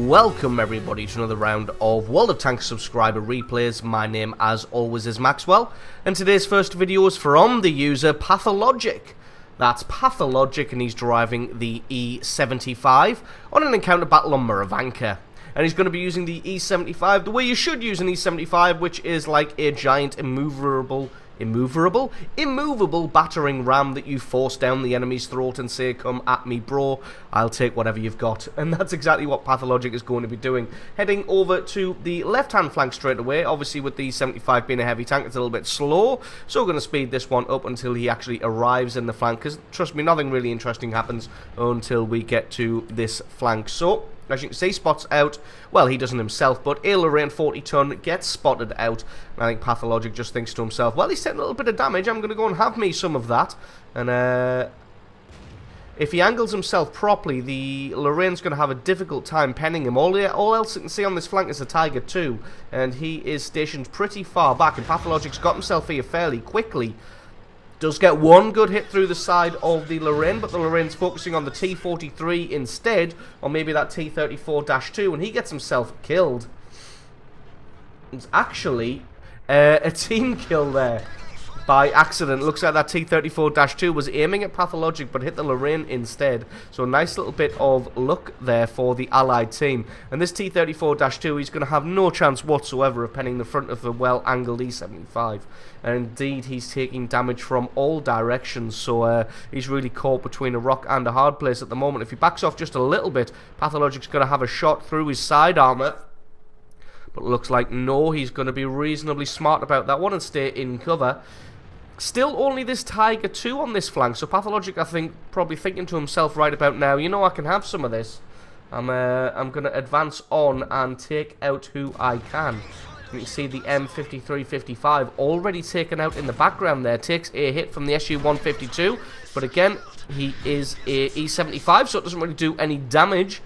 Welcome everybody to another round of World of Tanks subscriber replays. My name as always is Maxwell, and today's first video is from the user Pathologic. That's Pathologic, and he's driving the E75 on an encounter battle on Muravanka. And he's going to be using the E75 the way you should use an E75, which is like a giant immovable battering ram that you force down the enemy's throat and say, "Come at me, bro, I'll take whatever you've got." And that's exactly what Pathologic is going to be doing. Heading over to the left-hand flank straight away. Obviously, with the 75 being a heavy tank, it's a little bit slow, so we're going to speed this one up until he actually arrives in the flank, because trust me, nothing really interesting happens until we get to this flank. So as you can see, spots out, well, he doesn't himself, but a Lorraine 40-ton gets spotted out. And I think Pathologic just thinks to himself, well, he's taking a little bit of damage, I'm going to go and have me some of that. And if he angles himself properly, the Lorraine's going to have a difficult time penning him. All else you can see on this flank is a Tiger 2, and he is stationed pretty far back, and Pathologic's got himself here fairly quickly. Does get one good hit through the side of the Lorraine, but the Lorraine's focusing on the T-43 instead, or maybe that T-34-2, and he gets himself killed. It's actually a team kill there by accident. Looks like that T-34-2 was aiming at Pathologic but hit the Lorraine instead. So a nice little bit of luck there for the allied team. And this T-34-2, he's going to have no chance whatsoever of penning the front of the well-angled E-75. And indeed, he's taking damage from all directions. So he's really caught between a rock and a hard place at the moment. If he backs off just a little bit, Pathologic's going to have a shot through his side armor. But it looks like no, he's going to be reasonably smart about that one and stay in cover. Still only this Tiger 2 on this flank, so Pathologic, I think, probably thinking to himself right about now, you know, I can have some of this. I'm going to advance on and take out who I can. You can see the M53-55 already taken out in the background there. Takes a hit from the SU-152, but again, he is a E75, so it doesn't really do any damage.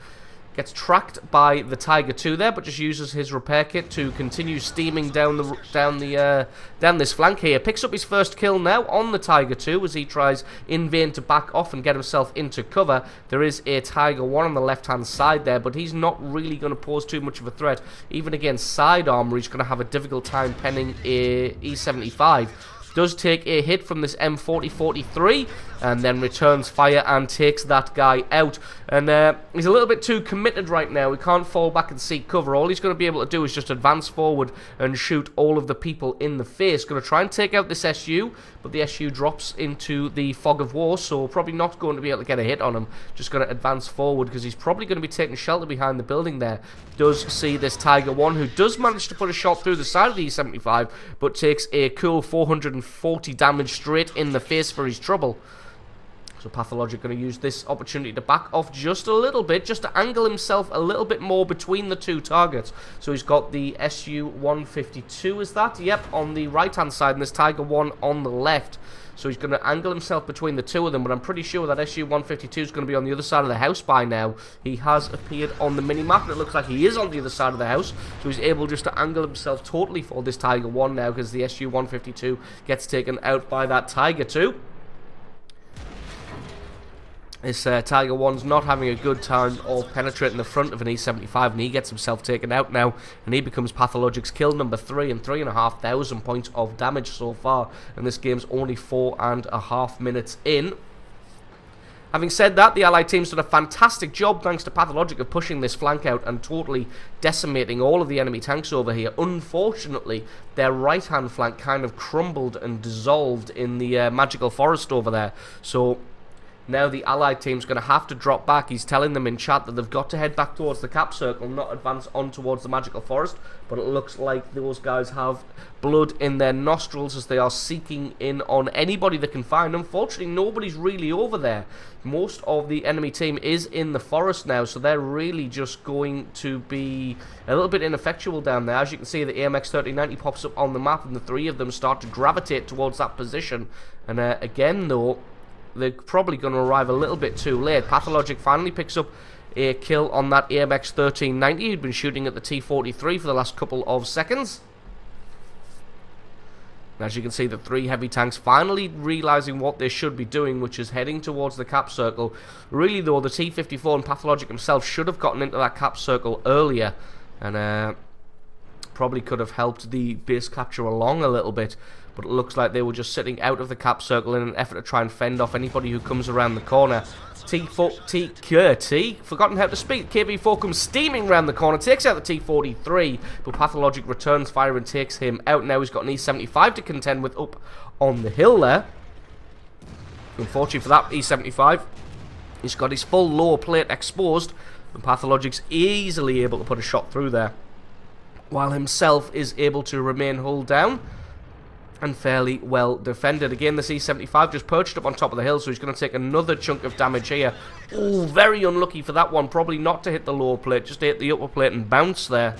Gets tracked by the Tiger 2 there, but just uses his repair kit to continue steaming down this flank here. Picks up his first kill now on the Tiger 2 as he tries in vain to back off and get himself into cover. There is a Tiger 1 on the left-hand side there, but he's not really going to pose too much of a threat. Even against side armor, he's going to have a difficult time penning a E75. Does take a hit from this M40-43 and then returns fire and takes that guy out. And he's a little bit too committed right now. He can't fall back and seek cover. All he's going to be able to do is just advance forward and shoot all of the people in the face. Going to try and take out this SU, but the SU drops into the fog of war, so probably not going to be able to get a hit on him. Just going to advance forward because he's probably going to be taking shelter behind the building there. Does see this Tiger 1 who does manage to put a shot through the side of the E75, but takes a cool 440 damage straight in the face for his trouble. So Pathologic going to use this opportunity to back off just a little bit, just to angle himself a little bit more between the two targets. So he's got the SU-152, is that? Yep, on the right-hand side, and this Tiger 1 on the left. So he's going to angle himself between the two of them, but I'm pretty sure that SU-152 is going to be on the other side of the house by now. He has appeared on the mini-map, and it looks like he is on the other side of the house. So he's able just to angle himself totally for this Tiger 1 now, because the SU-152 gets taken out by that Tiger 2. This Tiger 1's not having a good time of penetrating the front of an E75, and he gets himself taken out now, and he becomes Pathologic's kill number 3 and 3,500 points of damage so far, and this game's only 4.5 minutes in. Having said that, the allied team's done a fantastic job thanks to Pathologic of pushing this flank out and totally decimating all of the enemy tanks over here. Unfortunately, their right-hand flank kind of crumbled and dissolved in the magical forest over there, so now the allied team's going to have to drop back. He's telling them in chat that they've got to head back towards the cap circle, not advance on towards the magical forest. But it looks like those guys have blood in their nostrils as they are seeking in on anybody they can find. Unfortunately, nobody's really over there. Most of the enemy team is in the forest now, so they're really just going to be a little bit ineffectual down there. As you can see, the AMX 3090 pops up on the map, and the three of them start to gravitate towards that position. And again, though, they're probably going to arrive a little bit too late. Pathologic finally picks up a kill on that AMX 1390. He'd been shooting at the T-43 for the last couple of seconds. As you can see, the 3 heavy tanks finally realising what they should be doing, which is heading towards the cap circle. Really, though, the T-54 and Pathologic himself should have gotten into that cap circle earlier, and probably could have helped the base capture along a little bit. But it looks like they were just sitting out of the cap circle in an effort to try and fend off anybody who comes around the corner. Forgotten how to speak. KV4 comes steaming around the corner, takes out the T-43, but Pathologic returns fire and takes him out. Now he's got an E-75 to contend with up on the hill there. Unfortunately for that E-75, he's got his full lower plate exposed, and Pathologic's easily able to put a shot through there, while himself is able to remain hull down and fairly well defended. Again, the C-75 just perched up on top of the hill, so he's going to take another chunk of damage here. Oh, very unlucky for that one. Probably not to hit the lower plate, just to hit the upper plate and bounce there.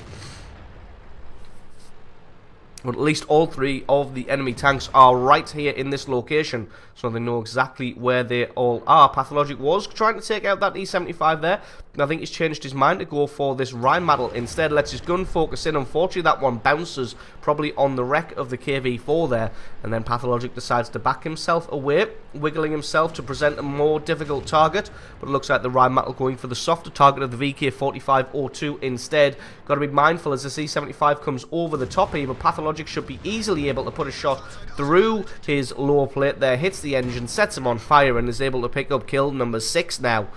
But at least all 3 of the enemy tanks are right here in this location, so they know exactly where they all are. Pathologic was trying to take out that E-75 there, and I think he's changed his mind to go for this Rheinmetall instead. Lets his gun focus in. Unfortunately, that one bounces probably on the wreck of the KV4 there, and then Pathologic decides to back himself away, wiggling himself to present a more difficult target, but it looks like the Rheinmetall going for the softer target of the VK4502 instead. Got to be mindful as the C-75 comes over the top here, but Pathologic should be easily able to put a shot through his lower plate there, hits the engine, sets him on fire, and is able to pick up kill number 6 now.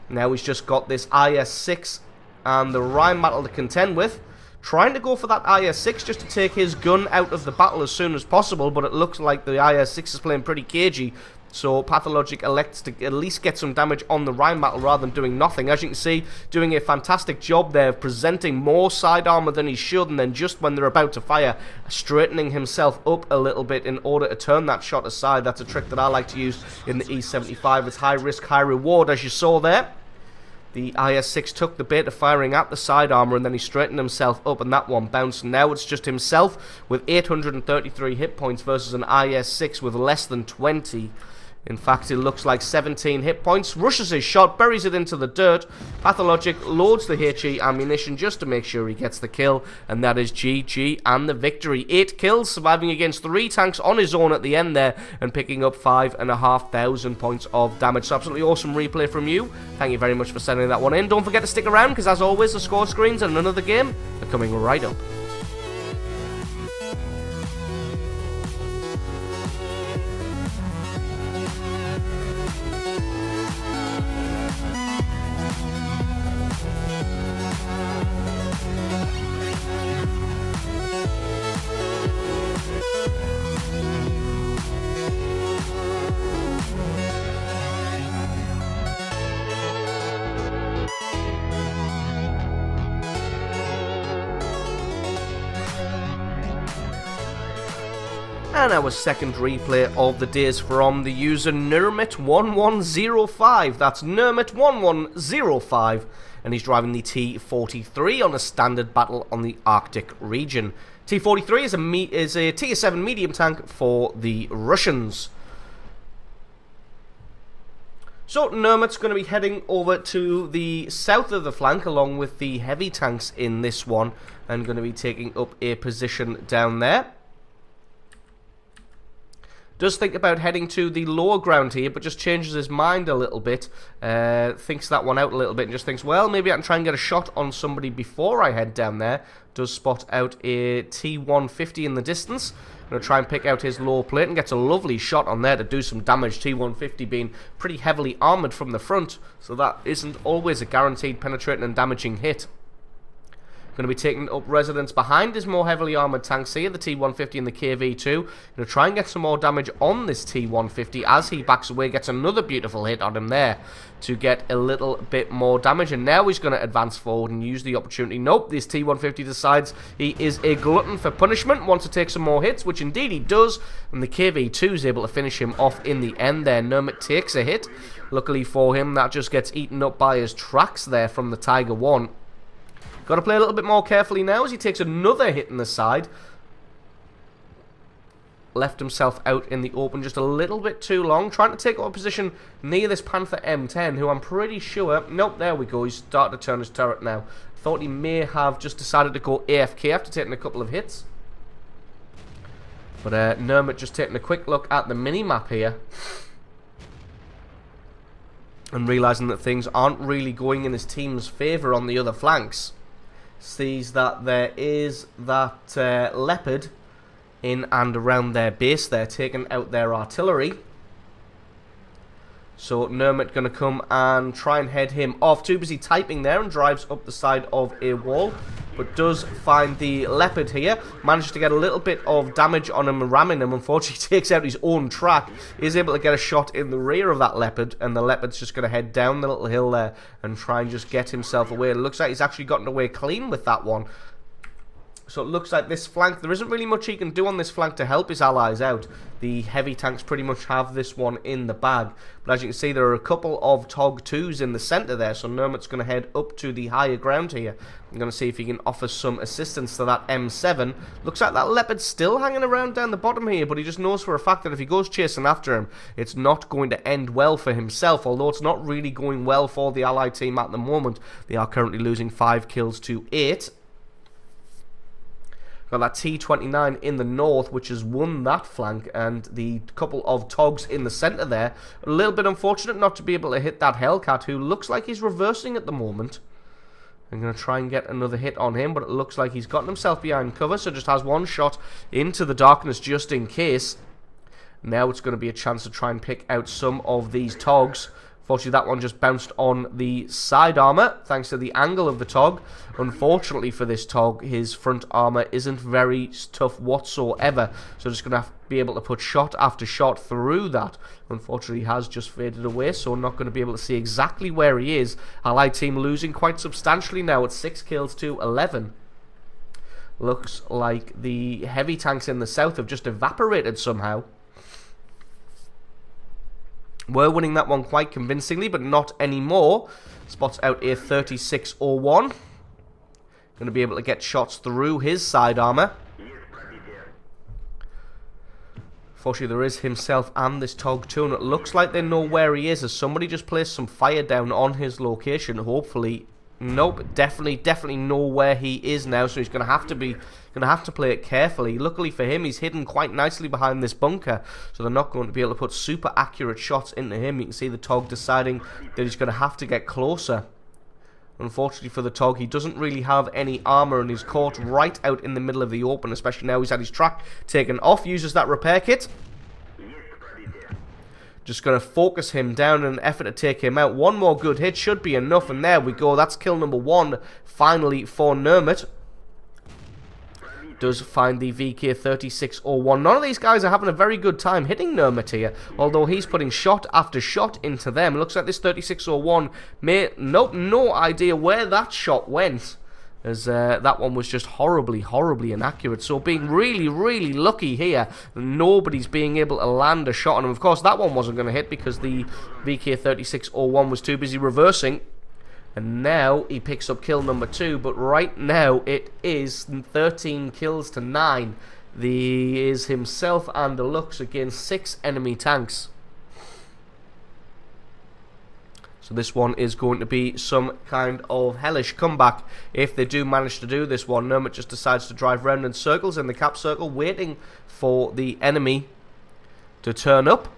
Now he's just got this IS-6 and the Rheinmetall to contend with. Trying to go for that IS-6 just to take his gun out of the battle as soon as possible, but it looks like the IS-6 is playing pretty cagey. So Pathologic elects to at least get some damage on the Rheinmetall rather than doing nothing. As you can see, doing a fantastic job there of presenting more side armor than he should, and then just when they're about to fire, straightening himself up a little bit in order to turn that shot aside. That's a trick that I like to use in the E-75. It's high risk, high reward, as you saw there. The IS-6 took the bait of firing at the side armor, and then he straightened himself up, and that one bounced. Now it's just himself with 833 hit points versus an IS-6 with less than 20. In fact, it looks like 17 hit points. Rushes his shot, buries it into the dirt. Pathologic loads the HE ammunition just to make sure he gets the kill. And that is GG and the victory. 8 kills, surviving against 3 tanks on his own at the end there, and picking up 5,500 points of damage. So absolutely awesome replay from you. Thank you very much for sending that one in. Don't forget to stick around, because as always, the score screens and another game are coming right up. And our second replay of the day is from the user Nermit1105. That's Nermit1105. And he's driving the T-43 on a standard battle on the Arctic region. T-43 is a Tier 7 medium tank for the Russians. So Nermit's going to be heading over to the south of the flank along with the heavy tanks in this one, and going to be taking up a position down there. Does think about heading to the lower ground here, but just changes his mind a little bit. Thinks that one out a little bit and just thinks, well, maybe I can try and get a shot on somebody before I head down there. Does spot out a T-150 in the distance. Going to try and pick out his lower plate and gets a lovely shot on there to do some damage. T-150 being pretty heavily armoured from the front, so that isn't always a guaranteed penetrating and damaging hit. Going to be taking up residence behind his more heavily armoured tanks here, the T-150 and the KV-2. Going to try and get some more damage on this T-150 as he backs away, gets another beautiful hit on him there to get a little bit more damage. And now he's going to advance forward and use the opportunity. Nope, this T-150 decides he is a glutton for punishment, wants to take some more hits, which indeed he does. And the KV-2 is able to finish him off in the end there. Nermit takes a hit. Luckily for him, that just gets eaten up by his tracks there from the Tiger 1. Got to play a little bit more carefully now as he takes another hit in the side. Left himself out in the open just a little bit too long. Trying to take up a position near this Panther M10, who I'm pretty sure... Nope, there we go. He's starting to turn his turret now. Thought he may have just decided to go AFK after taking a couple of hits. But Nermit just taking a quick look at the mini-map here. And realising that things aren't really going in his team's favour on the other flanks. Sees that there is that Leopard in and around their base there, taking out their artillery. So Nermit going to come and try and head him off. Too busy typing there, and drives up the side of a wall. But does find the Leopard here. Manages to get a little bit of damage on him and ramming him. Unfortunately, takes out his own track. Is able to get a shot in the rear of that Leopard. And the Leopard's just going to head down the little hill there and try and just get himself away. It looks like he's actually gotten away clean with that one. So it looks like this flank, there isn't really much he can do on this flank to help his allies out. The heavy tanks pretty much have this one in the bag. But as you can see, there are a couple of TOG 2s in the centre there. So Nermit's going to head up to the higher ground here. I'm going to see if he can offer some assistance to that M7. Looks like that Leopard's still hanging around down the bottom here. But he just knows for a fact that if he goes chasing after him, it's not going to end well for himself. Although it's not really going well for the Allied team at the moment. They are currently losing 5 kills to 8. Got that T-29 in the north, which has won that flank, and the couple of TOGs in the centre there. A little bit unfortunate not to be able to hit that Hellcat, who looks like he's reversing at the moment. I'm going to try and get another hit on him, but it looks like he's gotten himself behind cover, so just has one shot into the darkness just in case. Now it's going to be a chance to try and pick out some of these TOGs. Fortunately, that one just bounced on the side armour, thanks to the angle of the TOG. Unfortunately for this TOG, his front armour isn't very tough whatsoever. So just going to have to be able to put shot after shot through that. Unfortunately, he has just faded away, so we're not going to be able to see exactly where he is. Allied team losing quite substantially now at 6 kills to 11. Looks like the heavy tanks in the south have just evaporated somehow. We're winning that one quite convincingly, but not anymore. Spots out a 3601. Going to be able to get shots through his side armour. Fortunately, there is himself and this TOG 2, and it looks like they know where he is, as somebody just placed some fire down on his location. Hopefully, nope, definitely know where he is now, so he's going to have to play it carefully. Luckily for him, he's hidden quite nicely behind this bunker, so they're not going to be able to put super accurate shots into him. You can see the TOG deciding that he's going to have to get closer. Unfortunately for the TOG, he doesn't really have any armour, and he's caught right out in the middle of the open, especially now he's had his track taken off. Uses that repair kit. Just going to focus him down in an effort to take him out. One more good hit should be enough, and there we go. That's kill number 1, finally, for Nermit. Does find the VK3601. None of these guys are having a very good time hitting Nermit here, although he's putting shot after shot into them. It looks like this 3601 may... Nope, no idea where that shot went, as that one was just horribly inaccurate. So being really lucky here, nobody's being able to land a shot on him. Of course, that one wasn't going to hit because the VK3601 was too busy reversing. And now he picks up kill number 2, but right now it is 13 kills to 9. The is himself and Deluxe against 6 enemy tanks. So this one is going to be some kind of hellish comeback if they do manage to do this one. Nermit just decides to drive round in circles in the cap circle, waiting for the enemy to turn up.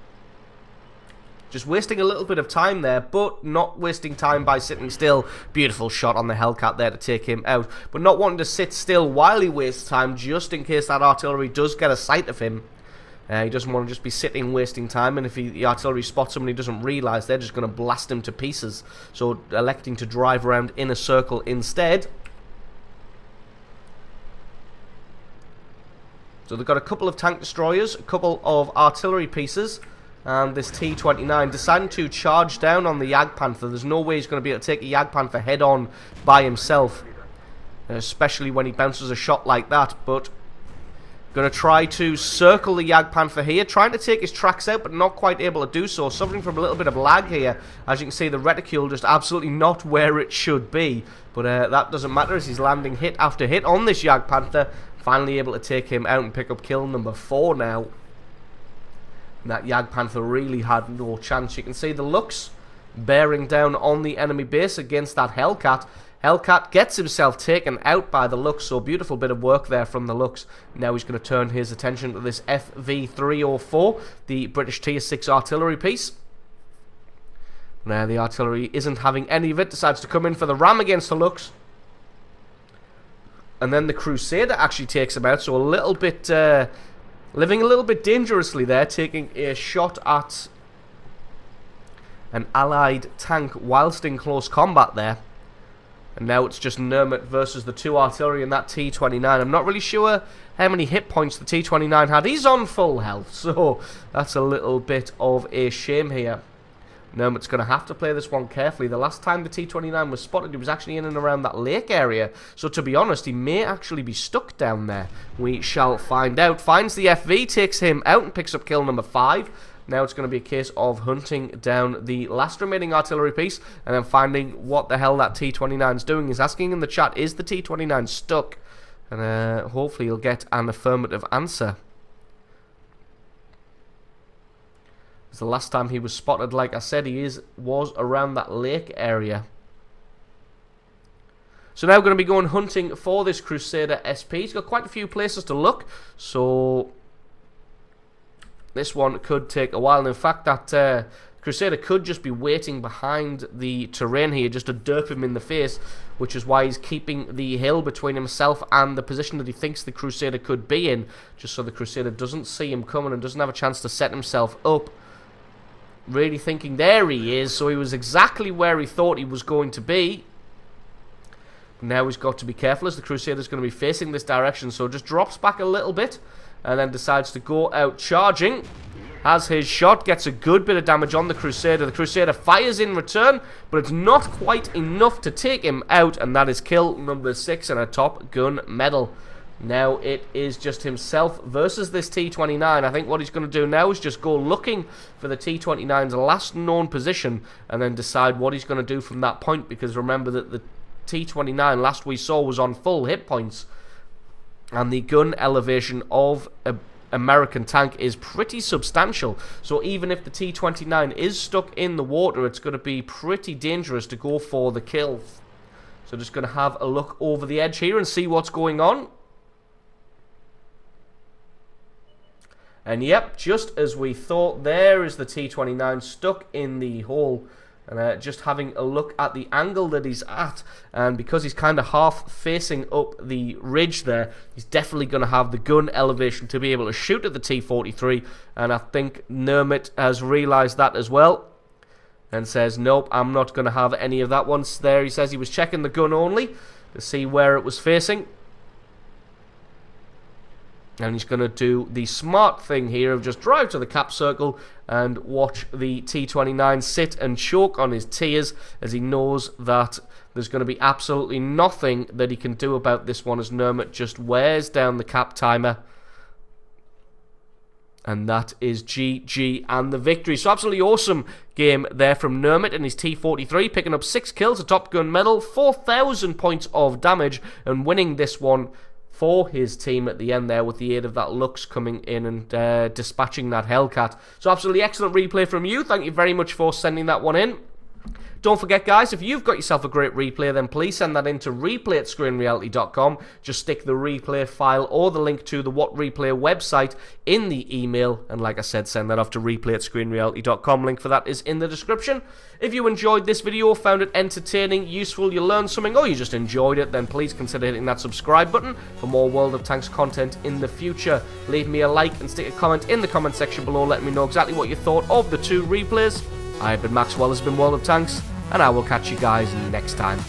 Just wasting a little bit of time there, but not wasting time by sitting still. Beautiful shot on the Hellcat there to take him out, but not wanting to sit still while he wastes time, just in case that artillery does get a sight of him. He doesn't want to just be sitting wasting time, and if the artillery spots him and he doesn't realise, they're just going to blast him to pieces. So electing to drive around in a circle instead. So they've got a couple of tank destroyers, a couple of artillery pieces, and this T-29 deciding to charge down on the Jagdpanther. There's no way he's going to be able to take a Jagdpanther head on by himself, especially when he bounces a shot like that. But going to try to circle the Jagdpanther here, trying to take his tracks out, but not quite able to do so. Suffering from a little bit of lag here. As you can see, the reticule just absolutely not where it should be. But that doesn't matter, as he's landing hit after hit on this Jagdpanther. Finally able to take him out and pick up kill number 4 now. And that Jagdpanther really had no chance. You can see the Lux bearing down on the enemy base against that Hellcat. Hellcat gets himself taken out by the Lux, so beautiful bit of work there from the Lux. Now he's going to turn his attention to this FV304, the British Tier 6 artillery piece. Now the artillery isn't having any of it, decides to come in for the ram against the Lux. And then the Crusader actually takes him out, so a little bit, living a little bit dangerously there, taking a shot at an allied tank whilst in close combat there. And now it's just Nermit versus the 2 artillery and that T-29. I'm not really sure how many hit points the T-29 had. He's on full health, so that's a little bit of a shame here. Nermit's going to have to play this one carefully. The last time the T-29 was spotted, he was actually in and around that lake area. So to be honest, he may actually be stuck down there. We shall find out. Finds the FV, takes him out and picks up kill number 5. Now it's going to be a case of hunting down the last remaining artillery piece and then finding what the hell that T-29 is doing. He's asking in the chat, is the T-29 stuck? And hopefully he'll get an affirmative answer. The last time he was spotted, like I said, was around that lake area. So now we're going to be going hunting for this Crusader SP. He's got quite a few places to look, so this one could take a while. And in fact, that Crusader could just be waiting behind the terrain here, just to derp him in the face, which is why he's keeping the hill between himself and the position that he thinks the Crusader could be in, just so the Crusader doesn't see him coming and doesn't have a chance to set himself up. Really thinking, there he is, so he was exactly where he thought he was going to be. Now he's got to be careful as the Crusader's going to be facing this direction, so just drops back a little bit and then decides to go out charging. Has his shot, gets a good bit of damage on the Crusader. The Crusader fires in return, but it's not quite enough to take him out, and that is kill number 6 and a Top Gun medal. Now it is just himself versus this T-29. I think what he's going to do now is just go looking for the T-29's last known position and then decide what he's going to do from that point, because remember that the T-29 last we saw was on full hit points and the gun elevation of a American tank is pretty substantial. So even if the T-29 is stuck in the water, it's going to be pretty dangerous to go for the kill. So just going to have a look over the edge here and see what's going on. And yep, just as we thought, there is the T-29 stuck in the hole. And just having a look at the angle that he's at, and because he's kind of half facing up the ridge there, he's definitely going to have the gun elevation to be able to shoot at the T-43. And I think Nermit has realised that as well and says, nope, I'm not going to have any of that. Once there, he says he was checking the gun only to see where it was facing. And he's going to do the smart thing here of just drive to the cap circle and watch the T-29 sit and choke on his tears, as he knows that there's going to be absolutely nothing that he can do about this one, as Nermit just wears down the cap timer. And that is GG and the victory. So absolutely awesome game there from Nermit and his T-43, picking up 6 kills, a Top Gun medal, 4,000 points of damage, and winning this one for his team at the end there, with the aid of that Lux coming in and dispatching that Hellcat. So absolutely excellent replay from you. Thank you very much for sending that one in. Don't forget, guys, if you've got yourself a great replay, then please send that in to replay@screenreality.com. Just stick the replay file or the link to the What Replay website in the email. And like I said, send that off to replay@screenreality.com. Link for that is in the description. If you enjoyed this video, found it entertaining, useful, you learned something, or you just enjoyed it, then please consider hitting that subscribe button for more World of Tanks content in the future. Leave me a like and stick a comment in the comment section below, letting me know exactly what you thought of the 2 replays. I have been Maxwell, this has been World of Tanks, and I will catch you guys next time.